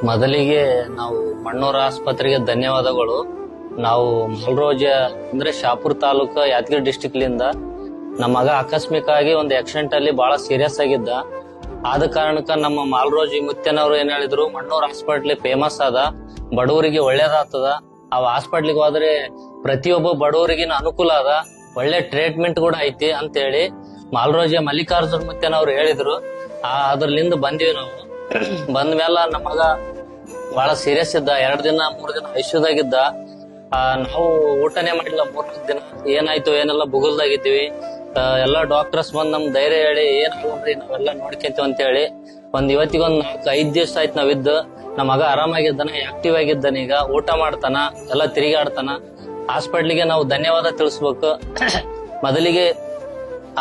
ಮೊದಲಿಗೆ ನಾವು ಮಣ್ಣೂರ ಆಸ್ಪತ್ರೆಗೆ ಧನ್ಯವಾದಗಳು. ನಾವು ಮಲ್ರೋಜ ಅಂದ್ರೆ ಶಾಪುರ್ ತಾಲೂಕು ಯಾದಗಿರಿ ಡಿಸ್ಟಿಕ್ ಲಿಂದ ನಮ್ಮ ಮಗ ಆಕಸ್ಮಿಕ ಆಗಿ ಒಂದು ಆಕ್ಸಿಡೆಂಟ್ ಅಲ್ಲಿ ಬಹಳ ಸೀರಿಯಸ್ ಆಗಿದ್ದ. ಆದ ಕಾರಣಕ್ಕ ನಮ್ಮ ಮಾಲ್ರೋಜಿ ಮುತ್ಯನವರು ಏನ್ ಹೇಳಿದ್ರು, ಮಣ್ಣೂರ್ ಹಾಸ್ಪಿಟ್ಲ್ ಫೇಮಸ್ ಅದ, ಬಡವರಿಗೆ ಒಳ್ಳೇದಾಗ್ತದ, ಅವ್ ಹಾಸ್ಪಿಟ್ಲಿಗೆ ಹೋದ್ರೆ ಪ್ರತಿಯೊಬ್ಬ ಬಡವರಿಗಿನ ಅನುಕೂಲ ಅದ, ಒಳ್ಳೆ ಟ್ರೀಟ್ಮೆಂಟ್ ಕೂಡ ಐತಿ ಅಂತ ಹೇಳಿ ಮಾಲ್ರೋಜಿ ಮಲ್ಲಿಕಾರ್ಜುನ್ ಮುತ್ಯನವ್ರು ಹೇಳಿದ್ರು. ಅದ್ರಲಿಂದ ಬಂದಿವಿ ನಾವು. ಬಂದ ಮೇಲ ನಮ್ಮ ಮಗ ಬಹಳ ಸೀರಿಯಸ್ ಇದ್ದ, 2 ದಿನ 3 ದಿನ ಐಶ್ಯೂದಾಗಿದ್ದ. ನಾವು ಊಟನೇ ಮಾಡಿಲ್ಲ 3 ದಿನ. ಏನಾಯ್ತು ಏನೆಲ್ಲ ಬುಗುಲ್ದಾಗಿದ್ದೀವಿ. ಎಲ್ಲಾ ಡಾಕ್ಟರ್ಸ್ ಬಂದ್ ನಮ್ ಧೈರ್ಯ ಹೇಳಿ ಏನಾಗ್ರಿ ನಾವೆಲ್ಲ ನೋಡ್ಕೊಂತೀವಿ ಅಂತ ಹೇಳಿ ಇವತ್ತಿಗೊಂದ್ 4-5 ದಿವಸ ಆಯ್ತು ನಾವಿದ್ದು. ನಮ್ಮ ಮಗ ಆರಾಮಾಗಿದ್ದಾನ, ಆಕ್ಟಿವ್ ಆಗಿದ್ದಾನ, ಈಗ ಊಟ ಮಾಡ್ತಾನ, ಎಲ್ಲ ತಿರುಗಾಡ್ತಾನ. ಹಾಸ್ಪಿಟ್ಲಿಗೆ ನಾವು ಧನ್ಯವಾದ ತಿಳಿಸ್ಬೇಕು. ಮೊದಲಿಗೆ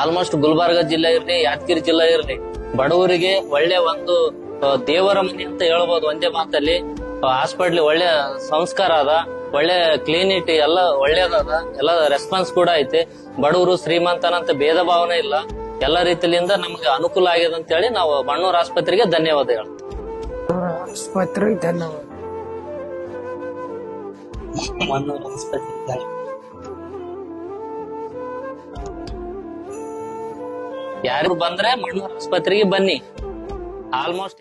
ಆಲ್ಮೋಸ್ಟ್ ಗುಲ್ಬರ್ಗ ಜಿಲ್ಲೆ ಇರ್ಲಿ, ಯಾದಗಿರಿ ಜಿಲ್ಲೆ ಇರ್ಲಿ, ಬಡವರಿಗೆ ಒಳ್ಳೆ ಒಂದು ದೇವರ ಮನೆ ಅಂತ ಹೇಳ್ಬೋದು ಒಂದೇ ಮಾತಲ್ಲಿ. ಹಾಸ್ಪಿಟ್ಲ್ ಒಳ್ಳೆ ಸಂಸ್ಕಾರ ಅದ, ಒಳ್ಳೆ ಕ್ಲೀನಿಟಿ ಎಲ್ಲ ಒಳ್ಳೇದದ, ಎಲ್ಲ ರೆಸ್ಪಾನ್ಸ್ ಕೂಡ ಐತಿ. ಬಡವರು ಶ್ರೀಮಂತನಂತ ಭೇದ ಭಾವನೆ ಇಲ್ಲ, ಎಲ್ಲ ರೀತಿಯಿಂದ ನಮ್ಗೆ ಅನುಕೂಲ ಆಗಿದೆ ಅಂತ ಹೇಳಿ ನಾವು ಮಣ್ಣೂರ್ ಆಸ್ಪತ್ರೆಗೆ ಧನ್ಯವಾದ ಹೇಳ್ತೀವಿ. ಆಸ್ಪತ್ರೆಗೆ ಧನ್ಯವಾದ. ಯಾರು ಬಂದ್ರೆ ಮಣ್ಣೂರ್ ಆಸ್ಪತ್ರೆಗೆ ಬನ್ನಿ. ಆಲ್ಮೋಸ್ಟ್